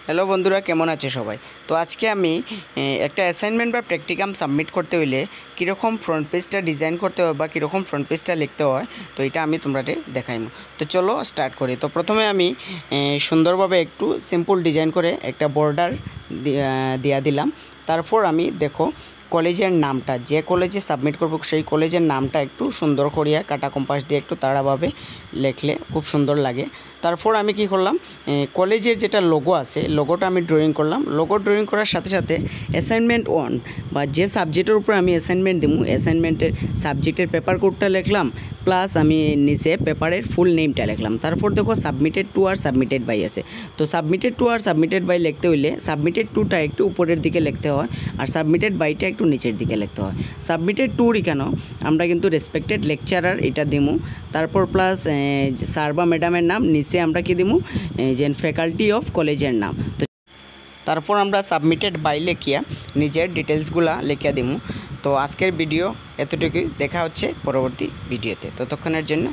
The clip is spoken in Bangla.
হ্যালো বন্ধুরা, কেমন আছে সবাই? তো আজকে আমি একটা অ্যাসাইনমেন্ট বা প্র্যাকটিকাম সাবমিট করতে হইলে কীরকম ফ্রন্ট পেজটা ডিজাইন করতে হয় বা কীরকম ফ্রন্ট পেজটা লিখতে হয়, তো এটা আমি তোমরাকে দেখাইমু। তো চলো স্টার্ট করি। তো প্রথমে আমি সুন্দরভাবে একটু সিম্পল ডিজাইন করে একটা বর্ডার দিয়া দিলাম। তারপর আমি দেখো কলেজের নামটা, যে কলেজে সাবমিট করব সেই কলেজের নামটা একটু সুন্দর করিয়া কাটা কম্পাস দিয়ে একটু তাড়াভাবে লিখলে খুব সুন্দর লাগে। তারপর আমি কি করলাম, কলেজের যেটা লোগো আছে লোগোটা আমি ড্রয়িং করলাম। লোগো ড্রয়িং করার সাথে সাথে অ্যাসাইনমেন্ট 1 বা যে সাবজেক্টের উপর আমি অ্যাসাইনমেন্ট দেবো অ্যাসাইনমেন্টের সাবজেক্টের পেপার কোডটা লিখলাম, প্লাস আমি নিচে পেপারের ফুল নেমটা লিখলাম। তারপর দেখো সাবমিটেড টু আর সাবমিটেড বাই আছে। তো সাবমিটেড টু আর সাবমিটেড বাই লিখতে হইলে সাবমিটেড টুটা একটু উপরের দিকে লিখতে হয় আর সাবমিটেড বাইটা একটু নিচের দিকে লিখতে হয়। সাবমিটেড টুর কেন আমরা কিন্তু রেসপেক্টেড লেকচারার এটা দিমু। তারপর প্লাস স্যার বা ম্যাডামের নাম, নিচে আমরা কি দিমু যে ফ্যাকাল্টি অফ কলেজের নাম। তো তারপর আমরা সাবমিটেড বাই লেখিয়া নিজের ডিটেলসগুলা লেখিয়া দিমু। তো আজকের ভিডিও এতটুকুই, দেখা হচ্ছে পরবর্তী ভিডিওতে। ততক্ষণের জন্য